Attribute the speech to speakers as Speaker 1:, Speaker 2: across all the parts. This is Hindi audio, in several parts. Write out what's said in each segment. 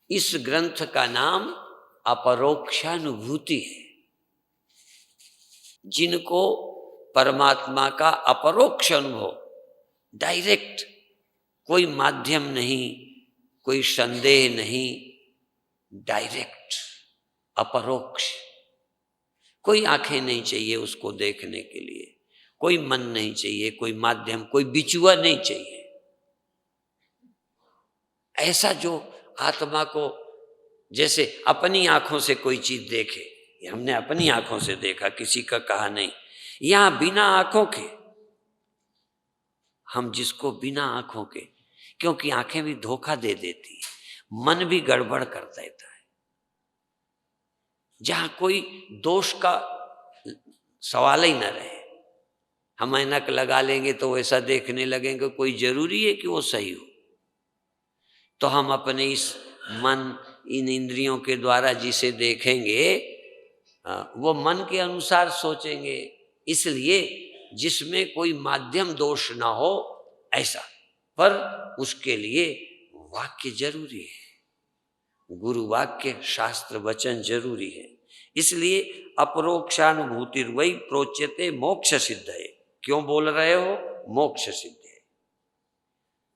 Speaker 1: इस ग्रंथ का नाम अपरोक्षानुभूति है। जिनको परमात्मा का अपरोक्ष अनुभव, डायरेक्ट, कोई माध्यम नहीं, कोई संदेह नहीं, डायरेक्ट अपरोक्ष, कोई आंखें नहीं चाहिए उसको देखने के लिए, कोई मन नहीं चाहिए, कोई माध्यम, कोई बिचुआ नहीं चाहिए। ऐसा जो आत्मा को, जैसे अपनी आंखों से कोई चीज देखे, हमने अपनी आंखों से देखा, किसी का कहा नहीं, यहां बिना आंखों के, हम जिसको बिना आंखों के, क्योंकि आंखें भी धोखा दे देती है, मन भी गड़बड़ कर देता है, जहां कोई दोष का सवाल ही न रहे, हम ऐनक लगा लेंगे तो वैसा देखने लगेंगे, कोई जरूरी है कि वो सही हो। तो हम अपने इस मन, इन इंद्रियों के द्वारा जिसे देखेंगे वो मन के अनुसार सोचेंगे, इसलिए जिसमें कोई माध्यम दोष ना हो ऐसा, पर उसके लिए वाक्य जरूरी है, गुरु वाक्य, शास्त्र वचन जरूरी है। इसलिए अपरोक्षानुभूति वही प्रोच्यते मोक्ष सिद्ध है। क्यों बोल रहे हो? मोक्ष सिद्ध है।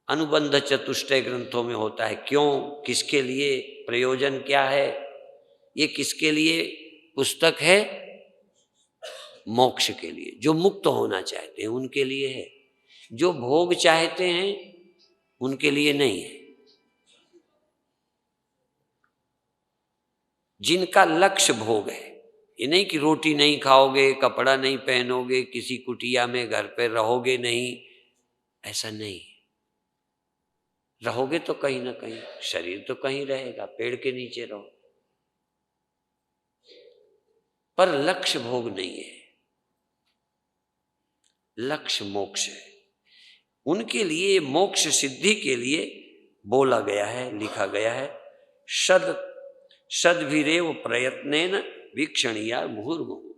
Speaker 1: अनुबंध चतुष्टय ग्रंथों में होता है, क्यों, किसके लिए, प्रयोजन क्या है, ये किसके लिए पुस्तक है? मोक्ष के लिए, जो मुक्त होना चाहते हैं उनके लिए है, जो भोग चाहते हैं उनके लिए नहीं है। जिनका लक्ष्य भोग है, ये नहीं कि रोटी नहीं खाओगे, कपड़ा नहीं पहनोगे, किसी कुटिया में घर पे रहोगे नहीं, ऐसा नहीं। रहोगे तो कहीं ना कहीं, शरीर तो कहीं रहेगा, पेड़ के नीचे रहो, पर लक्ष्य भोग नहीं है, लक्ष्य मोक्ष है। उनके लिए, मोक्ष सिद्धि के लिए बोला गया है, लिखा गया है, सद्भिरेव प्रयत्नेन वीक्षणीया मुहुर्मुहु।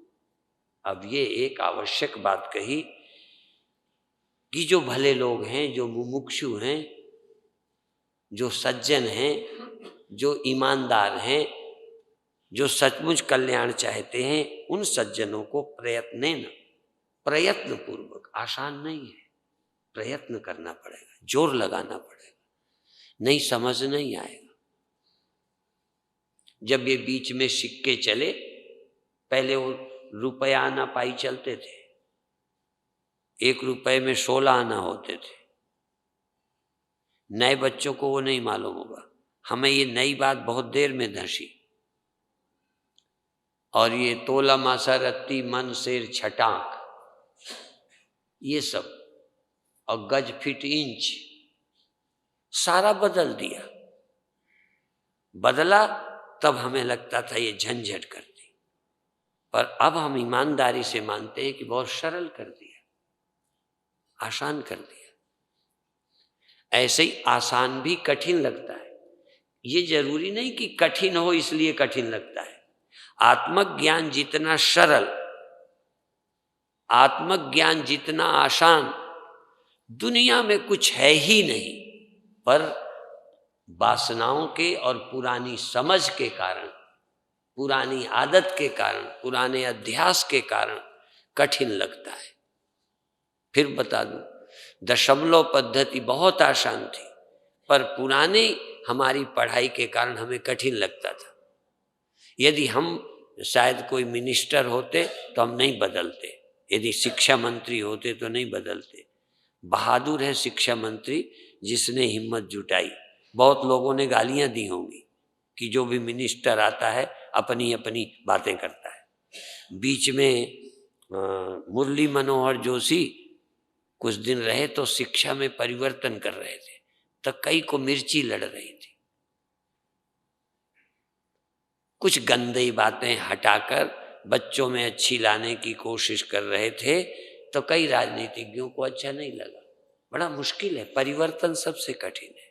Speaker 1: अब ये एक आवश्यक बात कही कि जो भले लोग हैं, जो मुमुक्षु हैं, जो सज्जन हैं, जो ईमानदार हैं, जो सचमुच कल्याण चाहते हैं, उन सज्जनों को प्रयत्नेन, प्रयत्न पूर्वक, आसान नहीं है, प्रयत्न करना पड़ेगा, जोर लगाना पड़ेगा, नहीं समझ नहीं आएगा। जब ये बीच में सिक्के चले, पहले वो रुपया आना पाई चलते थे, 1 रुपए में 16 आना होते थे। नए बच्चों को वो नहीं मालूम होगा, हमें ये नई बात बहुत देर में धंसी। और ये तोला मासा रत्ती मन शेर छटाक, ये सब, और गज फिट इंच, सारा बदल दिया। बदला तब हमें लगता था ये झंझट करती, पर अब हम ईमानदारी से मानते हैं कि बहुत सरल कर दिया, आसान कर दिया। ऐसे ही आसान भी कठिन लगता है, ये जरूरी नहीं कि कठिन हो इसलिए कठिन लगता है। आत्मज्ञान जितना सरल, आत्मज्ञान जितना आसान, दुनिया में कुछ है ही नहीं, पर वासनाओं के और पुरानी समझ के कारण, पुरानी आदत के कारण, पुराने अध्यास के कारण कठिन लगता है। फिर बता दूं, दशमलव पद्धति बहुत आसान थी, पर पुराने हमारी पढ़ाई के कारण हमें कठिन लगता था। यदि हम शायद कोई मिनिस्टर होते तो हम नहीं बदलते, यदि शिक्षा मंत्री होते तो नहीं बदलते। बहादुर है शिक्षा मंत्री जिसने हिम्मत जुटाई। बहुत लोगों ने गालियां दी होंगी कि जो भी मिनिस्टर आता है अपनी अपनी बातें करता है। बीच में मुरली मनोहर जोशी कुछ दिन रहे तो शिक्षा में परिवर्तन कर रहे थे, तो कई को मिर्ची लड़ रही थी। कुछ गंदी बातें हटाकर बच्चों में अच्छी लाने की कोशिश कर रहे थे, तो कई राजनीतिज्ञों को अच्छा नहीं लगा। बड़ा मुश्किल है, परिवर्तन सबसे कठिन है।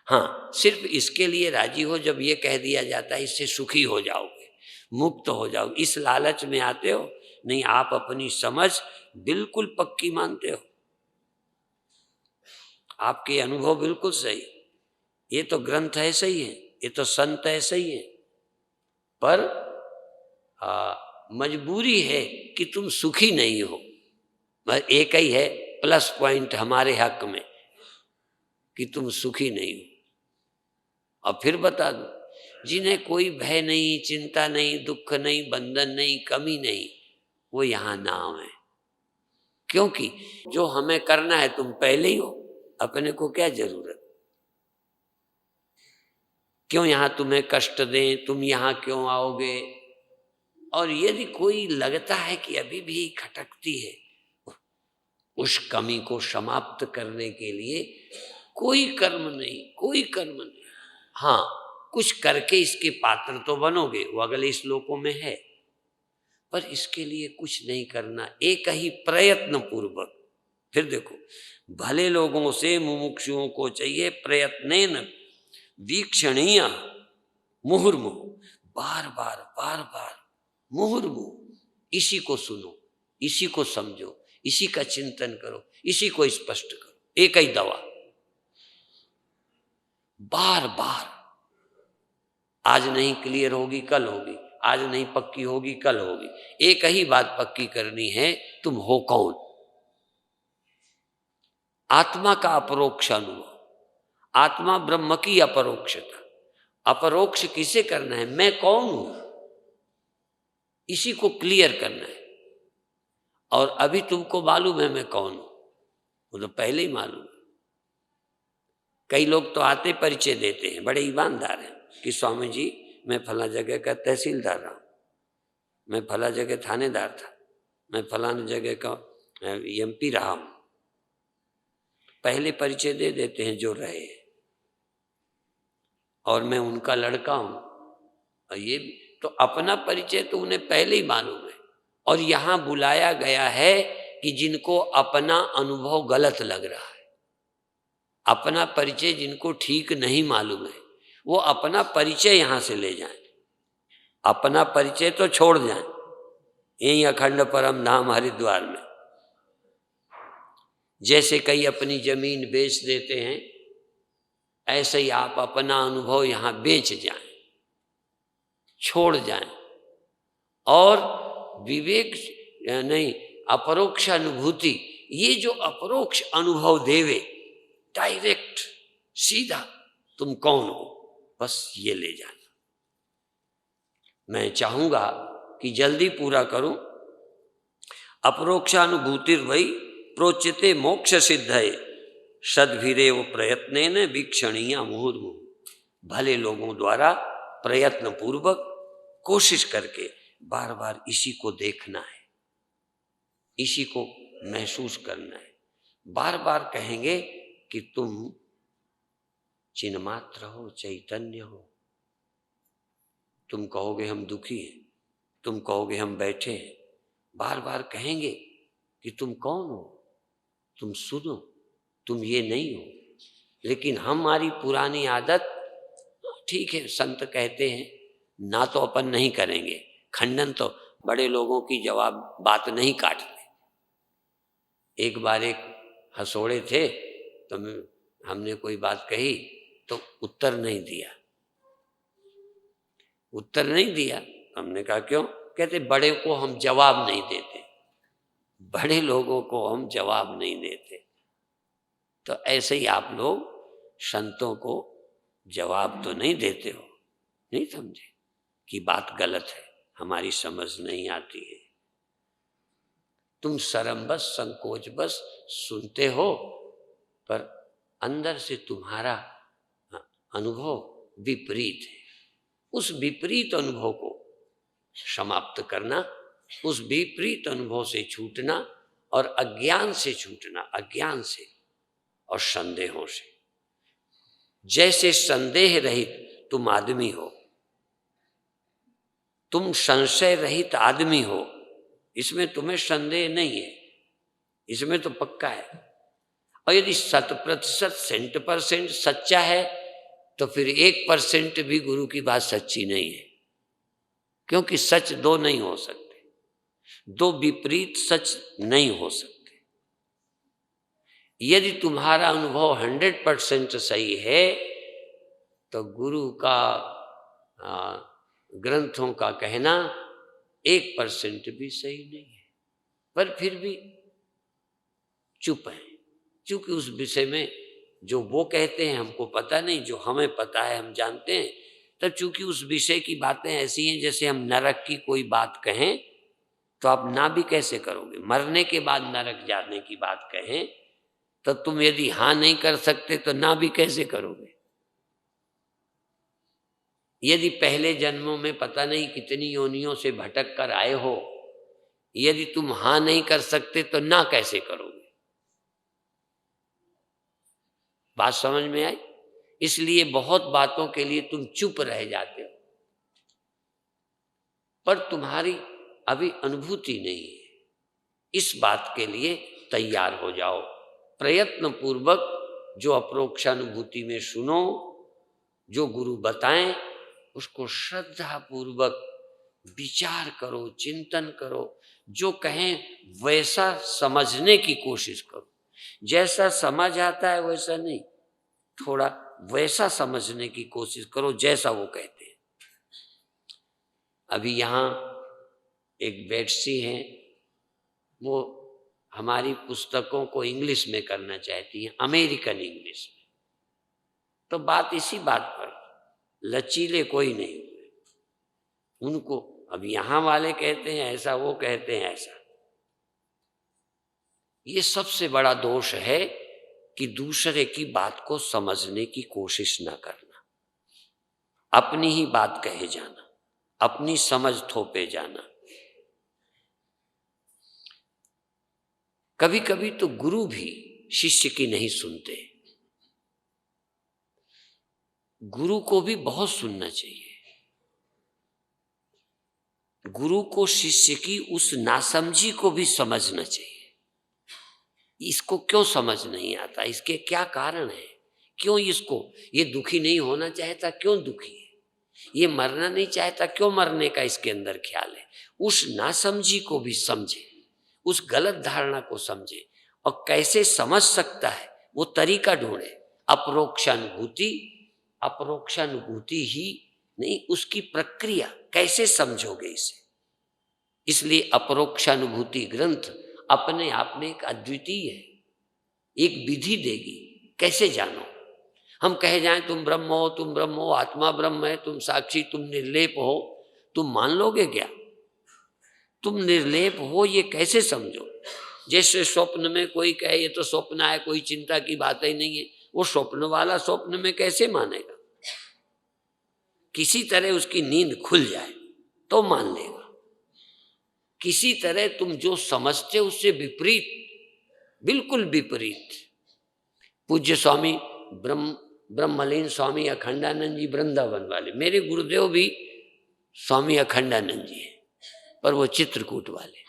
Speaker 1: हाँ, सिर्फ इसके लिए राजी हो जब ये कह दिया जाता है इससे सुखी हो जाओगे, मुक्त हो जाओगे, इस लालच में आते हो। नहीं, आप अपनी समझ बिल्कुल पक्की मानते हो, आपके अनुभव बिल्कुल सही, ये तो ग्रंथ ऐसे ही है, ये तो संत ऐसे ही है, पर मजबूरी है कि तुम सुखी नहीं हो। एक ही है प्लस पॉइंट हमारे हक में कि तुम सुखी नहीं हो। और फिर बता दो, जिन्हें कोई भय नहीं, चिंता नहीं, दुख नहीं, बंधन नहीं, कमी नहीं, वो यहाँ नाम है। क्योंकि जो हमें करना है तुम पहले ही हो, अपने को क्या जरूरत, क्यों यहाँ तुम्हें कष्ट दें, तुम यहाँ क्यों आओगे। और यदि कोई लगता है कि अभी भी खटकती है, उस कमी को समाप्त करने के लिए कोई कर्म नहीं, कोई कर्म नहीं। हाँ, कुछ करके इसके पात्र तो बनोगे, वो अगले श्लोकों में है, पर इसके लिए कुछ नहीं करना, एक ही प्रयत्न पूर्वक। फिर देखो, भले लोगों से मुमुक्षुओं को चाहिए प्रयत्नेन वीक्षणीय मुहुर्मुहु, बार बार बार बार मुहुर्मुहु, इसी को सुनो, इसी को समझो, इसी का चिंतन करो, इसी को स्पष्ट करो, एक ही दवा, बार बार। आज नहीं क्लियर होगी कल होगी, आज नहीं पक्की होगी कल होगी। एक ही बात पक्की करनी है, तुम हो कौन। आत्मा का अपरोक्ष अनुभव, आत्मा ब्रह्म की अपरोक्षता। अपरोक्ष किसे करना है, मैं कौन हूं, इसी को क्लियर करना है। और अभी तुमको मालूम है मैं कौन हूं, वो तो पहले ही मालूम है। कई लोग तो आते परिचय देते हैं, बड़े ईमानदार हैं कि स्वामी जी मैं फला जगह का तहसीलदार रहा, मैं फला जगह थानेदार था, मैं फलाने जगह का एमपी रहा हूं। पहले परिचय दे देते हैं जो रहे, और मैं उनका लड़का हूं। और ये तो अपना परिचय तो उन्हें पहले ही मालूम है। और यहां बुलाया गया है कि जिनको अपना अनुभव गलत लग रहा है, अपना परिचय जिनको ठीक नहीं मालूम है, वो अपना परिचय यहां से ले जाएं, अपना परिचय तो छोड़ जाएं। यही अखंड परम धाम हरिद्वार में जैसे कई अपनी जमीन बेच देते हैं, ऐसे ही आप अपना अनुभव यहां बेच जाएं, छोड़ जाएं, और विवेक नहीं, अपरोक्ष अनुभूति, ये जो अपरोक्ष अनुभव देवे, डायरेक्ट सीधा तुम कौन हो, बस ये ले जाना। मैं चाहूंगा कि जल्दी पूरा करूं। अपरोक्षानुभूतिर वही प्रोच्यते मोक्ष सिद्धये सद्भिरेव प्रयत्नेन वीक्षणीय मुहुर्मुहु। भले लोगों द्वारा प्रयत्न पूर्वक कोशिश करके बार बार इसी को देखना है, इसी को महसूस करना है। बार बार कहेंगे कि तुम चिन्मात्र हो, चैतन्य हो। तुम कहोगे हम दुखी हैं, तुम कहोगे हम बैठे हैं, बार बार कहेंगे कि तुम कौन हो, तुम सुनो, तुम ये नहीं हो। लेकिन हमारी पुरानी आदत, ठीक है संत कहते हैं ना, तो अपन नहीं करेंगे खंडन, तो बड़े लोगों की जवाब बात नहीं काटते। एक बार एक हंसोड़े थे, तो हमने कोई बात कही तो उत्तर नहीं दिया, उत्तर नहीं दिया। हमने कहा क्यों, कहते बड़े को हम जवाब नहीं देते, बड़े लोगों को हम जवाब नहीं देते। तो ऐसे ही आप लोग संतों को जवाब तो नहीं देते हो, नहीं समझे कि बात गलत है, हमारी समझ नहीं आती है। तुम शर्म बस, संकोच बस सुनते हो, पर अंदर से तुम्हारा अनुभव विपरीत है। उस विपरीत अनुभव को समाप्त करना, उस विपरीत अनुभव से छूटना, और अज्ञान से छूटना, अज्ञान से और संदेहों से। जैसे संदेह रहित तुम आदमी हो, तुम संशय रहित आदमी हो, इसमें तुम्हें संदेह नहीं है, इसमें तो पक्का है। और यदि 100% 100% सच्चा है, तो फिर 1% भी गुरु की बात सच्ची नहीं है, क्योंकि सच दो नहीं हो सकते, दो विपरीत सच नहीं हो सकते। यदि तुम्हारा अनुभव 100% सही है तो गुरु का ग्रंथों का कहना 1% भी सही नहीं है, पर फिर भी चुप है, क्योंकि उस विषय में जो वो कहते हैं हमको पता नहीं, जो हमें पता है हम जानते हैं। तब चूंकि उस विषय की बातें ऐसी हैं, जैसे हम नरक की कोई बात कहें तो आप ना भी कैसे करोगे? मरने के बाद नरक जाने की बात कहें तो तुम यदि हाँ नहीं कर सकते तो ना भी कैसे करोगे? यदि पहले जन्मों में पता नहीं कितनी योनियों से भटक कर आए हो, यदि तुम हाँ नहीं कर सकते तो ना कैसे करोगे? बात समझ में आई? इसलिए बहुत बातों के लिए तुम चुप रह जाते हो, पर तुम्हारी अभी अनुभूति नहीं है। इस बात के लिए तैयार हो जाओ, प्रयत्न पूर्वक जो अपरोक्षानुभूति में सुनो, जो गुरु बताएं उसको श्रद्धा पूर्वक विचार करो, चिंतन करो, जो कहें वैसा समझने की कोशिश करो। जैसा समझ आता है वैसा नहीं, थोड़ा वैसा समझने की कोशिश करो जैसा वो कहते हैं। अभी यहाँ एक बेटसी हैं, वो हमारी पुस्तकों को इंग्लिश में करना चाहती हैं, अमेरिकन इंग्लिश में। तो बात इसी बात पर, लचीले कोई नहीं हुए उनको। अब यहाँ वाले कहते हैं ऐसा, वो कहते हैं ऐसा। ये सबसे बड़ा दोष है कि दूसरे की बात को समझने की कोशिश न करना, अपनी ही बात कहे जाना, अपनी समझ थोपे जाना। कभी कभी तो गुरु भी शिष्य की नहीं सुनते, गुरु को भी बहुत सुनना चाहिए। गुरु को शिष्य की उस नासमझी को भी समझना चाहिए। इसको क्यों समझ नहीं आता, इसके क्या कारण है, क्यों इसको, ये दुखी नहीं होना चाहता, क्यों दुखी है, ये मरना नहीं चाहता, क्यों मरने का इसके अंदर ख्याल है। उस नासमझी को भी समझे, उस गलत धारणा को समझे, और कैसे समझ सकता है वो तरीका ढूंढे। अपरोक्षानुभूति, अपरोक्षानुभूति ही नहीं, उसकी प्रक्रिया कैसे समझोगे इसे। इसलिए अपरोक्षानुभूति ग्रंथ अपने आप में एक अद्वितीय है, एक विधि देगी कैसे जानो। हम कहे जाएं तुम ब्रह्म हो, तुम ब्रह्म हो, आत्मा ब्रह्म है, तुम साक्षी, तुम निर्लेप हो, तुम मान लोगे क्या? तुम निर्लेप हो ये कैसे समझो? जैसे स्वप्न में कोई कहे ये तो स्वप्न है, कोई चिंता की बात ही नहीं है, वो स्वप्न वाला स्वप्न में कैसे मानेगा? किसी तरह उसकी नींद खुल जाए तो मान लेगा। किसी तरह तुम जो समझते उससे विपरीत, बिल्कुल विपरीत। पूज्य स्वामी ब्रह्मलीन स्वामी अखंडानंद जी वृंदावन वाले, मेरे गुरुदेव भी स्वामी अखंडानंद जी हैं, पर वो चित्रकूट वाले।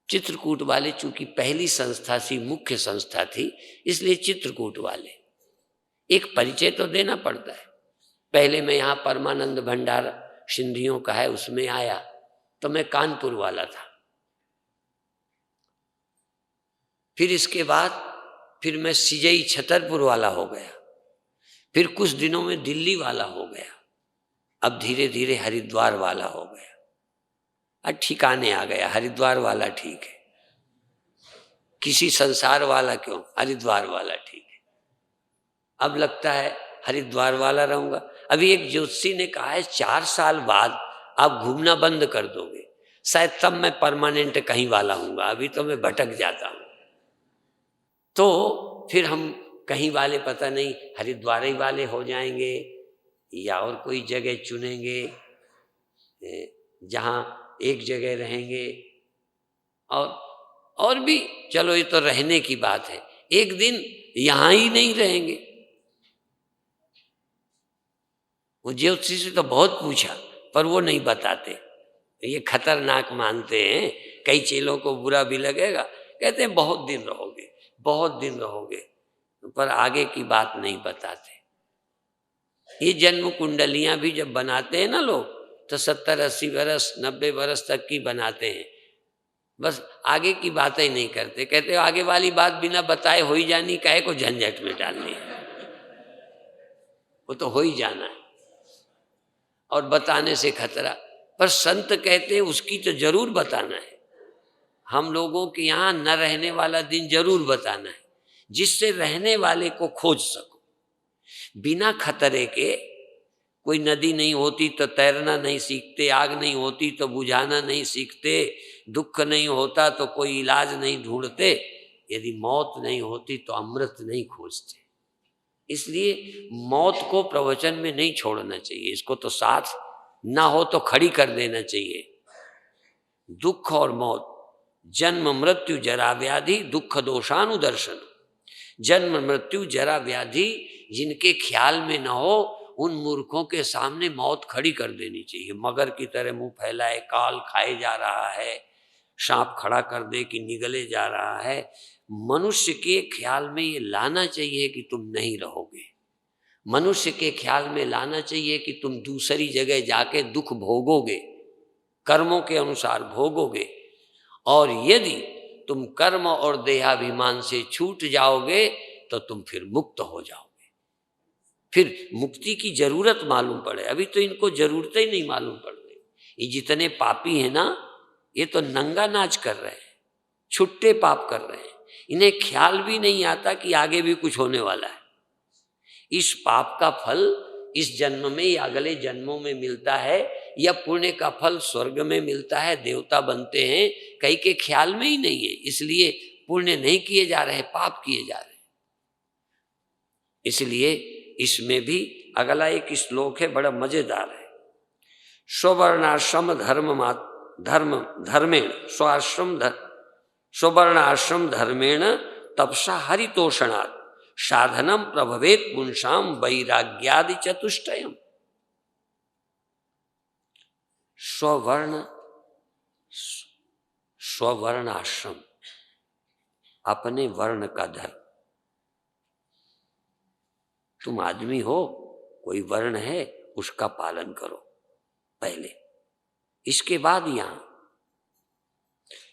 Speaker 1: चित्रकूट वाले चूंकि पहली संस्था सी, मुख्य संस्था थी, इसलिए चित्रकूट वाले। एक परिचय तो देना पड़ता है। पहले मैं यहाँ परमानंद भंडार सिंधियों का है उसमें आया तो मैं कानपुर वाला था। फिर इसके बाद फिर मैं सिजई छतरपुर वाला हो गया, फिर कुछ दिनों में दिल्ली वाला हो गया, अब धीरे धीरे हरिद्वार वाला हो गया। अब ठिकाने आ गया, हरिद्वार वाला ठीक है, किसी संसार वाला क्यों, हरिद्वार वाला ठीक है। अब लगता है हरिद्वार वाला रहूंगा। अभी एक ज्योतिषी ने कहा है 4 साल बाद आप घूमना बंद कर दोगे, शायद तब मैं परमानेंट कहीं वाला हूँगा, अभी तो मैं भटक जाता हूँ। तो फिर हम कहीं वाले पता नहीं हरिद्वार ही वाले हो जाएंगे या और कोई जगह चुनेंगे जहाँ एक जगह रहेंगे। और भी चलो ये तो रहने की बात है, एक दिन यहाँ ही नहीं रहेंगे। वो ज्योतिषी से तो बहुत पूछा पर वो नहीं बताते, ये खतरनाक मानते हैं। कई चेलों को बुरा भी लगेगा, कहते हैं बहुत दिन रहोगे, बहुत दिन रहोगे, पर आगे की बात नहीं बताते। ये जन्म कुंडलियां भी जब बनाते हैं ना लोग, तो 70-80 वर्ष 90 वर्ष तक की बनाते हैं। बस आगे की बातें नहीं करते, कहते आगे वाली बात बिना बताए हो ही जानी, काहे को झंझट में डालनी है, वो तो हो ही जाना है और बताने से खतरा। पर संत कहते उसकी तो जरूर बताना है। हम लोगों के यहाँ न रहने वाला दिन जरूर बताना है, जिससे रहने वाले को खोज सको। बिना खतरे के कोई नदी नहीं होती तो तैरना नहीं सीखते, आग नहीं होती तो बुझाना नहीं सीखते, दुख नहीं होता तो कोई इलाज नहीं ढूंढते, यदि मौत नहीं होती तो अमृत नहीं खोजते। इसलिए मौत को प्रवचन में नहीं छोड़ना चाहिए, इसको तो साथ ना हो तो खड़ी कर देना चाहिए। दुख और मौत, जन्म मृत्यु जरा व्याधि दुख दोषानुदर्शन। जन्म मृत्यु जरा व्याधि जिनके ख्याल में न हो, उन मूर्खों के सामने मौत खड़ी कर देनी चाहिए। मगर की तरह मुंह फैलाए, काल खाए जा रहा है, सांप खड़ा कर दे कि निगले जा रहा है। मनुष्य के ख्याल में ये लाना चाहिए कि तुम नहीं रहोगे। मनुष्य के ख्याल में लाना चाहिए कि तुम दूसरी जगह जाके दुख भोगोगे, कर्मों के अनुसार भोगोगे। और यदि तुम कर्म और देहाभिमान से छूट जाओगे तो तुम फिर मुक्त हो जाओगे। फिर मुक्ति की जरूरत मालूम पड़े। अभी तो इनको जरूरत ही नहीं मालूम पड़ रही। ये जितने पापी हैं ना, ये तो नंगा नाच कर रहे हैं, छुट्टे पाप कर रहे हैं। इन्हें ख्याल भी नहीं आता कि आगे भी कुछ होने वाला है। इस पाप का फल इस जन्म में या अगले जन्मों में मिलता है, या पुण्य का फल स्वर्ग में मिलता है, देवता बनते हैं, कई के ख्याल में ही नहीं है। इसलिए पुण्य नहीं किए जा रहे, पाप किए जा रहे। इसलिए इसमें भी अगला एक श्लोक है, बड़ा मजेदार है। स्ववर्णाश्रम धर्मेण स्वाश्रम स्ववर्णाश्रम धर्मेण तपसा हरितोषणात् साधनम प्रभवेत पुंसाम वैराग्यादि चतुष्टयम्। स्ववर्ण आश्रम, अपने वर्ण का धर्म। तुम आदमी हो, कोई वर्ण है, उसका पालन करो पहले। इसके बाद यहां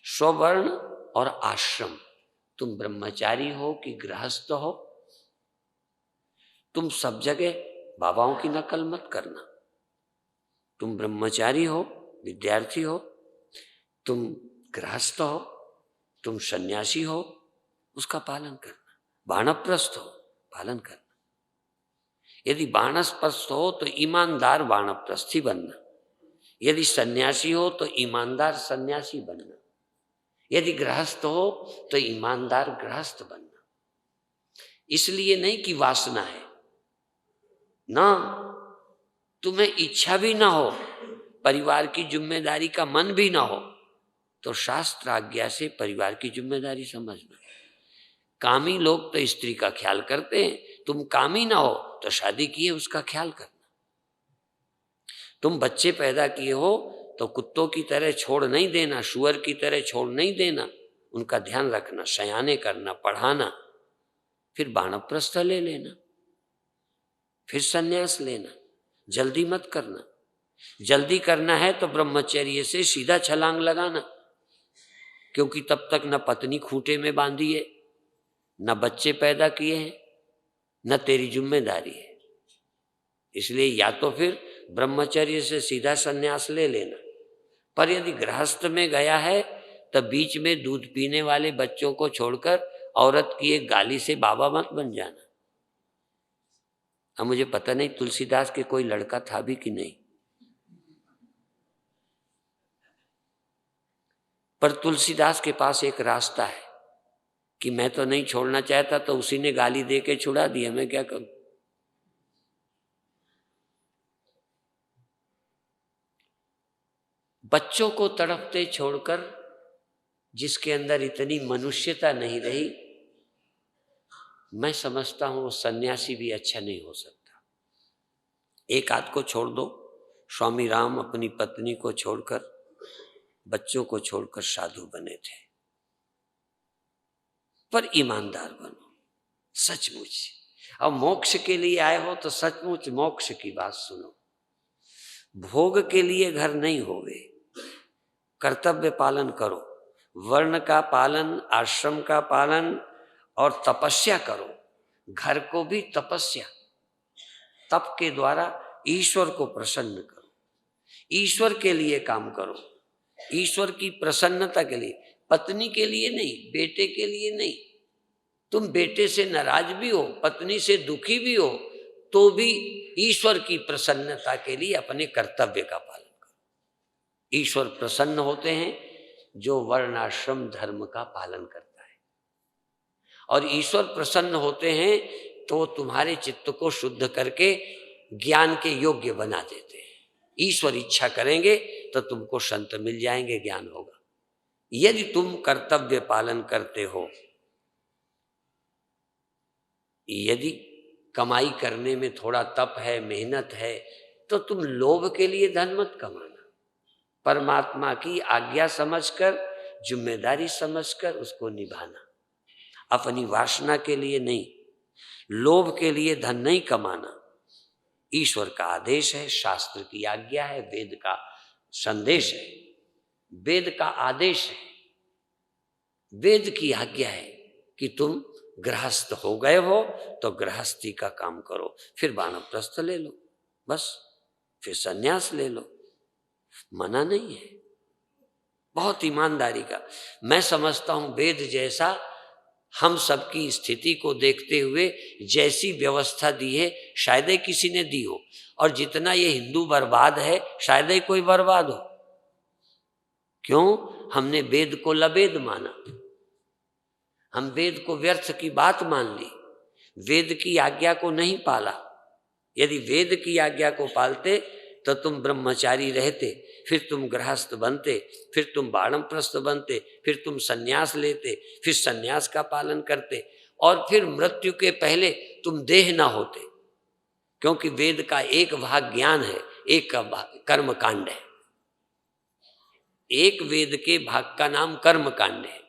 Speaker 1: स्ववर्ण और आश्रम, तुम ब्रह्मचारी हो कि गृहस्थ हो, तुम सब जगह बाबाओं की नकल मत करना। तुम ब्रह्मचारी हो, विद्यार्थी हो, तुम गृहस्थ हो, तुम सन्यासी हो, उसका पालन करना। वानप्रस्थ हो, पालन करना। यदि वानप्रस्थ हो तो ईमानदार वानप्रस्थी बनना, यदि सन्यासी हो तो ईमानदार सन्यासी बनना, यदि गृहस्थ हो तो ईमानदार गृहस्थ बनना। इसलिए नहीं कि वासना है ना, तुम्हें इच्छा भी ना हो, परिवार की जिम्मेदारी का मन भी ना हो, तो शास्त्र आज्ञा से परिवार की जिम्मेदारी समझना। कामी लोग तो स्त्री का ख्याल करते हैं, तुम कामी ना हो तो शादी किए उसका ख्याल करना। तुम बच्चे पैदा किए हो तो कुत्तों की तरह छोड़ नहीं देना, शुअर की तरह छोड़ नहीं देना, उनका ध्यान रखना, सयाने करना, पढ़ाना। फिर वानप्रस्थ ले लेना, फिर सन्यास लेना। जल्दी मत करना। जल्दी करना है तो ब्रह्मचर्य से सीधा छलांग लगाना, क्योंकि तब तक न पत्नी खूंटे में बांधी है, न बच्चे पैदा किए हैं, न तेरी जिम्मेदारी है। इसलिए या तो फिर ब्रह्मचर्य से सीधा सन्यास ले लेना। पर यदि गृहस्थ में गया है तब बीच में दूध पीने वाले बच्चों को छोड़कर औरत की एक गाली से बाबा मत बन जाना। अब मुझे पता नहीं तुलसीदास के कोई लड़का था भी कि नहीं, पर तुलसीदास के पास एक रास्ता है कि मैं तो नहीं छोड़ना चाहता, तो उसी ने गाली दे के छुड़ा दिया, मैं क्या करूं। बच्चों को तड़पते छोड़कर जिसके अंदर इतनी मनुष्यता नहीं रही, मैं समझता हूं वो सन्यासी भी अच्छा नहीं हो सकता। एक आध को छोड़ दो, स्वामी राम अपनी पत्नी को छोड़कर, बच्चों को छोड़कर साधु बने थे। पर ईमानदार बनो सचमुच। अब मोक्ष के लिए आए हो तो सचमुच मोक्ष की बात सुनो। भोग के लिए घर नहीं होवे, कर्तव्य पालन करो। वर्ण का पालन, आश्रम का पालन और तपस्या करो। घर को भी तपस्या, तप के द्वारा ईश्वर को प्रसन्न करो, ईश्वर के लिए काम करो, ईश्वर की प्रसन्नता के लिए, पत्नी के लिए नहीं, बेटे के लिए नहीं। तुम बेटे से नाराज भी हो, पत्नी से दुखी भी हो, तो भी ईश्वर की प्रसन्नता के लिए अपने कर्तव्य का पालन करो। ईश्वर प्रसन्न होते हैं जो वर्णाश्रम धर्म का पालन करता है, और ईश्वर प्रसन्न होते हैं तो तुम्हारे चित्त को शुद्ध करके ज्ञान के योग्य बना देते हैं। ईश्वर इच्छा करेंगे तो तुमको संत मिल जाएंगे, ज्ञान होगा। यदि तुम कर्तव्य पालन करते हो, यदि कमाई करने में थोड़ा तप है, मेहनत है, तो तुम लोभ के लिए धन मत कमाना। परमात्मा की आज्ञा समझकर, जिम्मेदारी समझकर उसको निभाना, अपनी वासना के लिए नहीं, लोभ के लिए धन नहीं कमाना। ईश्वर का आदेश है, शास्त्र की आज्ञा है, वेद का संदेश है, वेद का आदेश है, वेद की आज्ञा है कि तुम गृहस्थ हो गए हो तो गृहस्थी का काम करो, फिर वानप्रस्थ ले लो, बस फिर सन्यास ले लो, मना नहीं है। बहुत ईमानदारी का मैं समझता हूं, वेद जैसा हम सबकी स्थिति को देखते हुए जैसी व्यवस्था दी है शायद ही किसी ने दी हो, और जितना ये हिंदू बर्बाद है शायद ही कोई बर्बाद हो। क्यों? हमने वेद को लबेद माना, हम वेद को व्यर्थ की बात मान ली, वेद की आज्ञा को नहीं पाला। यदि वेद की आज्ञा को पालते तो तुम ब्रह्मचारी रहते, फिर तुम गृहस्थ बनते, फिर तुम वानप्रस्थ बनते, फिर तुम सन्यास लेते, फिर सन्यास का पालन करते, और फिर मृत्यु के पहले तुम देह ना होते। क्योंकि वेद का एक भाग ज्ञान है, एक का भाग कर्म कांड है। एक वेद के भाग का नाम कर्म कांड है,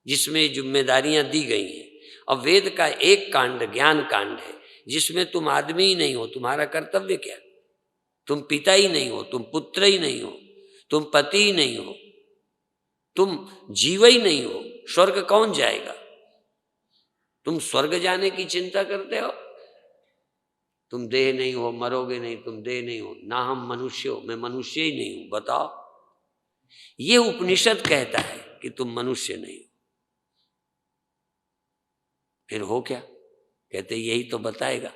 Speaker 1: जिसमें जिम्मेदारियां दी गई हैं, और वेद का एक कांड ज्ञान कांड है, जिसमें तुम आदमी ही नहीं हो। तुम्हारा कर्तव्य क्या? तुम पिता ही नहीं हो, तुम पुत्र ही नहीं हो, तुम पति ही नहीं हो, तुम जीव ही नहीं हो। स्वर्ग कौन जाएगा? तुम स्वर्ग जाने की चिंता करते हो? तुम देह नहीं हो, मरोगे नहीं, तुम देह नहीं हो। ना हम मनुष्य हो, मैं मनुष्य ही नहीं हूं, बताओ। ये उपनिषद कहता है कि तुम मनुष्य नहीं हो। फिर हो क्या? कहते यही तो बताएगा।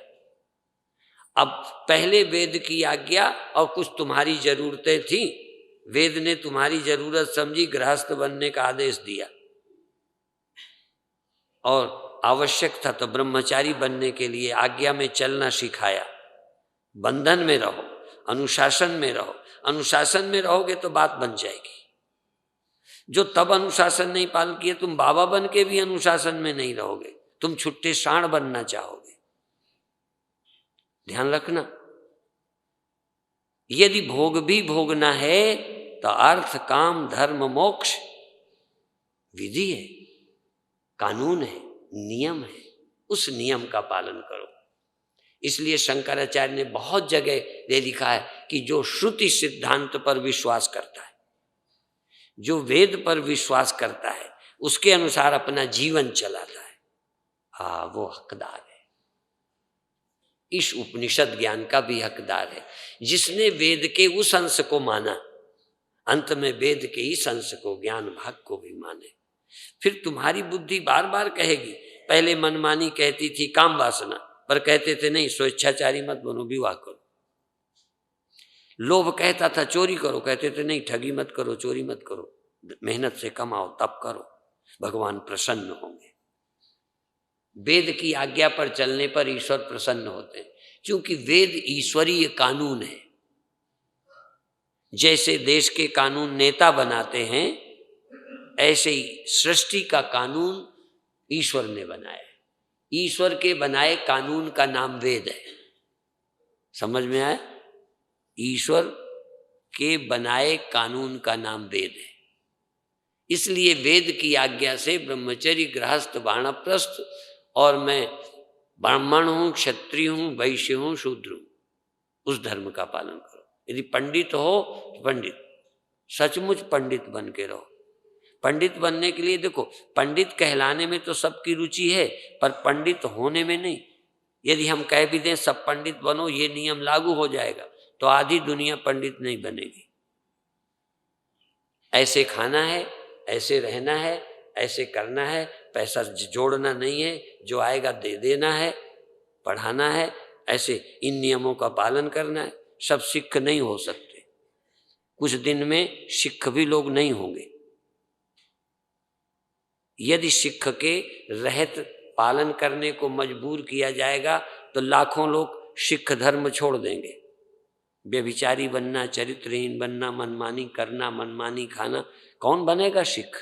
Speaker 1: अब पहले वेद की आज्ञा और कुछ तुम्हारी जरूरतें थी, वेद ने तुम्हारी जरूरत समझी, गृहस्थ बनने का आदेश दिया, और आवश्यक था तो ब्रह्मचारी बनने के लिए आज्ञा में चलना सिखाया। बंधन में रहो, अनुशासन में रहो। अनुशासन में रहोगे तो बात बन जाएगी। जो तब अनुशासन नहीं पालन किए, तुम बाबा बन के भी अनुशासन में नहीं रहोगे, तुम छुट्टे साण बनना चाहोगे। ध्यान रखना, यदि भोग भी भोगना है तो अर्थ काम धर्म मोक्ष विधि है, कानून है, नियम है, उस नियम का पालन करो। इसलिए शंकराचार्य ने बहुत जगह ये लिखा है कि जो श्रुति सिद्धांत पर विश्वास करता है, जो वेद पर विश्वास करता है, उसके अनुसार अपना जीवन चलाता है, वो हकदार है, इस उपनिषद ज्ञान का भी हकदार है। जिसने वेद के उस अंश को माना, अंत में वेद के इस अंश को, ज्ञान भाग को भी माने। फिर तुम्हारी बुद्धि बार बार कहेगी, पहले मनमानी कहती थी काम वासना, पर कहते थे नहीं स्वेच्छाचारी मत बनो, विवाह करो। लोभ कहता था चोरी करो, कहते थे नहीं ठगी मत करो, चोरी मत करो, मेहनत से कमाओ, तप करो, भगवान प्रसन्न होंगे। वेद की आज्ञा पर चलने पर ईश्वर प्रसन्न होते हैं, क्योंकि वेद ईश्वरीय कानून है। जैसे देश के कानून नेता बनाते हैं, ऐसे ही सृष्टि का कानून ईश्वर ने बनाया है। ईश्वर के बनाए कानून का नाम वेद है। समझ में आया? ईश्वर के बनाए कानून का नाम वेद है। इसलिए वेद की आज्ञा से ब्रह्मचर्य, गृहस्थ, वानप्रस्थ, और मैं ब्राह्मण हूं, क्षत्रिय हूं, वैश्य हूं, शूद्र हूं, उस धर्म का पालन करो। यदि पंडित हो तो पंडित, सचमुच पंडित बन के रहो। पंडित बनने के लिए देखो, पंडित कहलाने में तो सबकी रुचि है, पर पंडित होने में नहीं। यदि हम कह भी दें सब पंडित बनो, ये नियम लागू हो जाएगा, तो आधी दुनिया पंडित नहीं बनेगी। ऐसे खाना है, ऐसे रहना है, ऐसे करना है, पैसा जोड़ना नहीं है, जो आएगा दे देना है, पढ़ाना है, ऐसे इन नियमों का पालन करना है। सब सिख नहीं हो सकते, कुछ दिन में सिख भी लोग नहीं होंगे। यदि सिख के रहत पालन करने को मजबूर किया जाएगा तो लाखों लोग सिख धर्म छोड़ देंगे। व्यभिचारी बनना, चरित्रहीन बनना, मनमानी करना, मनमानी खाना, कौन बनेगा सिख?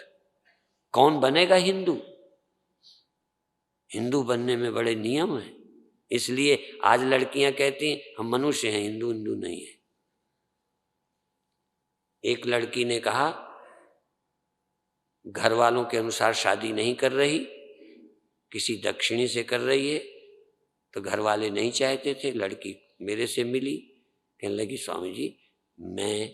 Speaker 1: कौन बनेगा हिंदू? हिंदू बनने में बड़े नियम हैं। इसलिए आज लड़कियां कहती हैं हम मनुष्य हैं, हिंदू हिंदू नहीं है। एक लड़की ने कहा घर वालों के अनुसार शादी नहीं कर रही, किसी दक्षिणी से कर रही है, तो घर वाले नहीं चाहते थे। लड़की मेरे से मिली, कहने लगी स्वामी जी मैं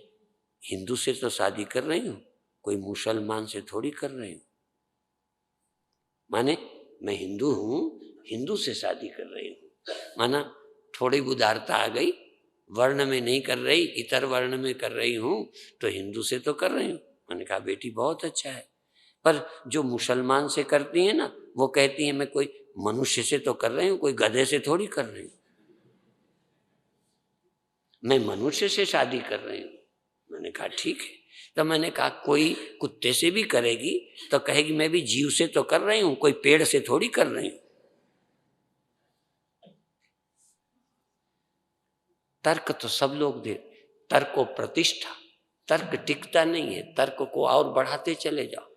Speaker 1: हिंदू से तो शादी कर रही हूँ, कोई मुसलमान से थोड़ी कर रही हूँ। माने मैं हिंदू हूँ, हिंदू से शादी कर रही हूँ। माना थोड़ी उदारता आ गई, वर्ण में नहीं कर रही, इतर वर्ण में कर रही हूँ, तो हिंदू से तो कर रही हूँ। मैंने कहा बेटी बहुत अच्छा है, पर जो मुसलमान से करती है ना, वो कहती है मैं कोई मनुष्य से तो कर रही हूँ, कोई गधे से थोड़ी कर रही हूँ, मैं मनुष्य से शादी कर रही हूँ। मैंने कहा ठीक है। तो मैंने कहा कोई कुत्ते से भी करेगी तो कहेगी मैं भी जीव से तो कर रही हूँ, कोई पेड़ से थोड़ी कर रही हूँ। तर्क तो सब लोग दे, तर्क को प्रतिष्ठा, तर्क टिकता नहीं है, तर्क को और बढ़ाते चले जाओ।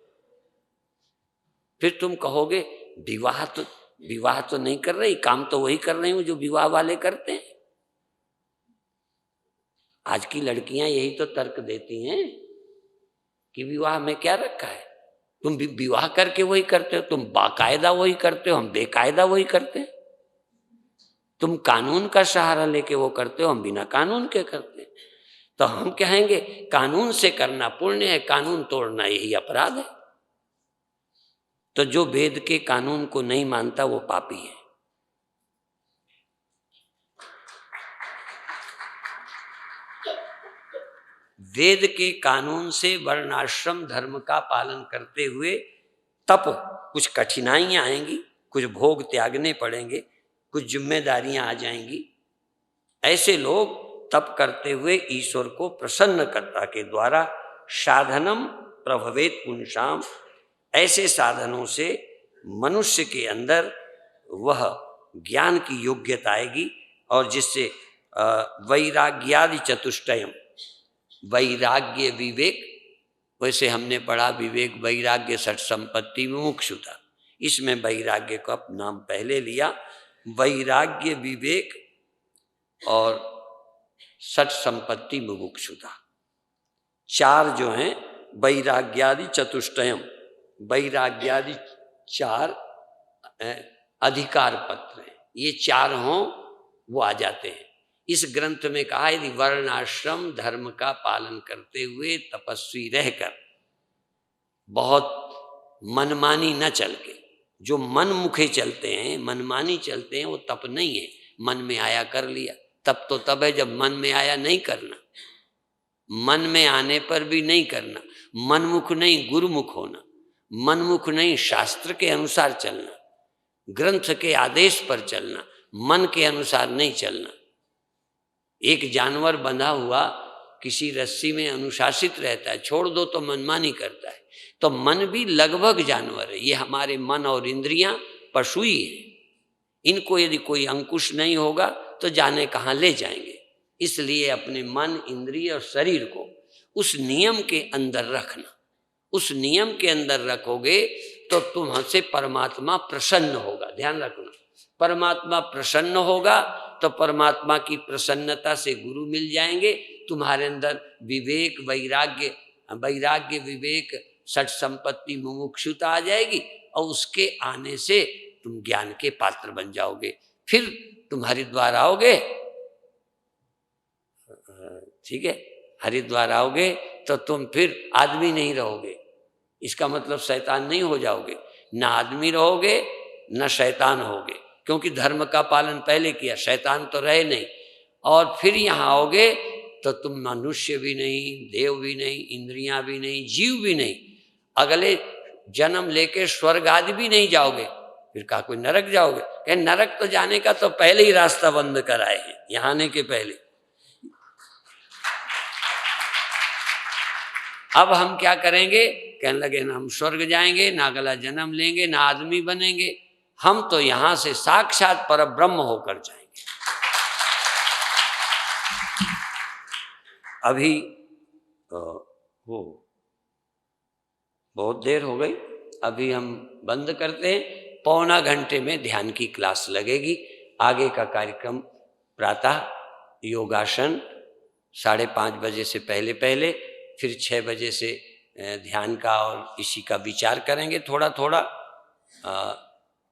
Speaker 1: फिर तुम कहोगे विवाह तो नहीं कर रही, काम तो वही कर रही हूं जो विवाह वाले करते हैं। आज की लड़कियां यही तो तर्क देती हैं कि विवाह में क्या रखा है, तुम विवाह करके वही करते हो, तुम बाकायदा वही करते हो, हम बेकायदा वही करते हैं। तुम कानून का सहारा लेके वो करते हो, हम बिना कानून के करते हैं। तो हम कहेंगे कानून से करना पुण्य है, कानून तोड़ना यही अपराध है। तो जो वेद के कानून को नहीं मानता वो पापी है। वेद के कानून से वर्णाश्रम धर्म का पालन करते हुए तप, कुछ कठिनाइयां आएंगी, कुछ भोग त्यागने पड़ेंगे, कुछ जिम्मेदारियां आ जाएंगी। ऐसे लोग तप करते हुए ईश्वर को प्रसन्नकर्ता के द्वारा साधनम प्रभवेत पुंसाम, ऐसे साधनों से मनुष्य के अंदर वह ज्ञान की योग्यता आएगी, और जिससे वैराग्यादि चतुष्टयम, वैराग्य विवेक, वैसे हमने पढ़ा विवेक वैराग्य षट संपत्ति मुमुक्षुता, इसमें वैराग्य का नाम पहले लिया। वैराग्य विवेक और षट संपत्ति मुमुक्षुता, चार जो हैं वैराग्यादि चतुष्टयम, वैराग्यादि चार अधिकार पत्र हैं, ये चार हों वो आ जाते हैं। इस ग्रंथ में कहा यदि वर्णाश्रम धर्म का पालन करते हुए तपस्वी रहकर, बहुत मनमानी न चल के, जो मन मुखे चलते हैं, मनमानी चलते हैं, वो तप नहीं है। मन में आया कर लिया, तप तो तब है जब मन में आया नहीं करना, मन में आने पर भी नहीं करना, मनमुख नहीं गुरुमुख होना, मनमुख नहीं शास्त्र के अनुसार चलना, ग्रंथ के आदेश पर चलना, मन के अनुसार नहीं चलना। एक जानवर बंधा हुआ किसी रस्सी में अनुशासित रहता है, छोड़ दो तो मनमानी करता है। तो मन भी लगभग जानवर है, ये हमारे मन और इंद्रियां पशु ही है। इनको यदि कोई अंकुश नहीं होगा तो जाने कहाँ ले जाएंगे। इसलिए अपने मन, इंद्रिय और शरीर को उस नियम के अंदर रखना। उस नियम के अंदर रखोगे तो तुमसे परमात्मा प्रसन्न होगा। ध्यान रखना, परमात्मा प्रसन्न होगा तो परमात्मा की प्रसन्नता से गुरु मिल जाएंगे। तुम्हारे अंदर विवेक वैराग्य विवेक षट संपत्ति मुमुक्षुता आ जाएगी, और उसके आने से तुम ज्ञान के पात्र बन जाओगे। फिर तुम हरिद्वार आओगे, ठीक है, हरिद्वार आओगे तो तुम फिर आदमी नहीं रहोगे, इसका मतलब शैतान नहीं हो जाओगे, ना आदमी रहोगे न शैतान होगे, क्योंकि धर्म का पालन पहले किया, शैतान तो रहे नहीं। और फिर यहाँ आओगे तो तुम मनुष्य भी नहीं, देव भी नहीं, इंद्रियां भी नहीं, जीव भी नहीं, अगले जन्म लेके स्वर्ग आदि भी नहीं जाओगे। फिर कहा कोई नरक जाओगे? कहे नरक तो जाने का तो पहले ही रास्ता बंद कराए हैं, यहाँ आने के पहले। अब हम क्या करेंगे? कहने लगे ना हम स्वर्ग जाएंगे, ना अगला जन्म लेंगे, ना आदमी बनेंगे, हम तो यहां से साक्षात परब्रह्म होकर जाएंगे। अभी वो बहुत देर हो गई, अभी हम बंद करते हैं। पौना घंटे में ध्यान की क्लास लगेगी। आगे का कार्यक्रम प्रातः योगासन 5:30 बजे से पहले पहले, फिर 6 बजे से ध्यान का और इसी का विचार करेंगे थोड़ा थोड़ा।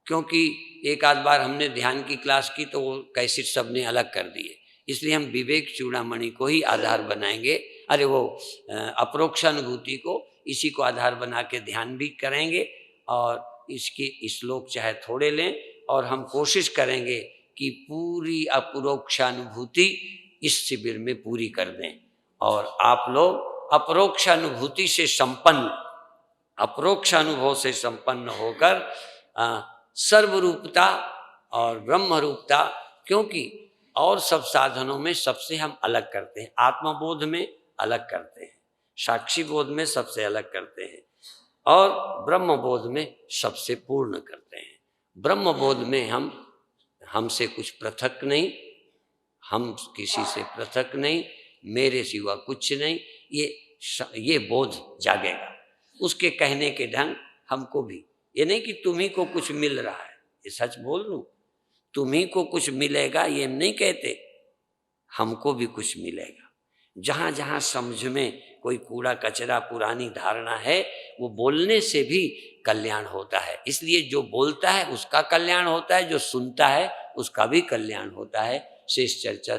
Speaker 1: क्योंकि एक आध बार हमने ध्यान की क्लास की तो वो कैसेट सबने अलग कर दिए, इसलिए हम विवेक चूड़ामणि को ही आधार बनाएंगे। अरे वो अप्रोक्षानुभूति को, इसी को आधार बना के ध्यान भी करेंगे। और इसके श्लोक चाहे थोड़े लें, और हम कोशिश करेंगे कि पूरी अप्रोक्षानुभूति इस शिविर में पूरी कर दें। और आप लोग अप्रोक्षानुभूति से संपन्न, अप्रोक्षानुभव से संपन्न होकर सर्वरूपता और ब्रह्म रूपता, क्योंकि और सब साधनों में सबसे हम अलग करते हैं, आत्मबोध में अलग करते हैं, साक्षी बोध में सबसे अलग करते हैं, और ब्रह्म बोध में सबसे पूर्ण करते हैं। ब्रह्म बोध में हम हमसे कुछ पृथक नहीं, हम किसी से पृथक नहीं, मेरे सिवा कुछ नहीं, ये बोध जागेगा। उसके कहने के ढंग हमको भी, ये नहीं कि तुम्ही को कुछ मिल रहा है, ये सच बोल लूं, तुम्ही को कुछ मिलेगा ये नहीं कहते, हमको भी कुछ मिलेगा। जहाँ जहाँ समझ में कोई कूड़ा कचरा पुरानी धारणा है, वो बोलने से भी कल्याण होता है। इसलिए जो बोलता है उसका कल्याण होता है, जो सुनता है उसका भी कल्याण होता है। शेष चर्चा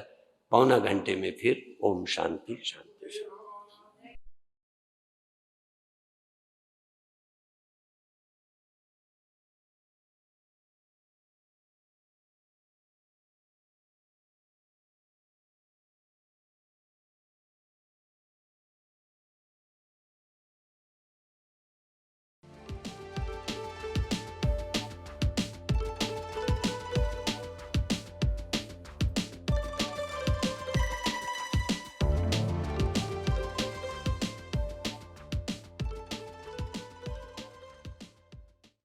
Speaker 1: पौना घंटे में फिर। ओम शांति शांति।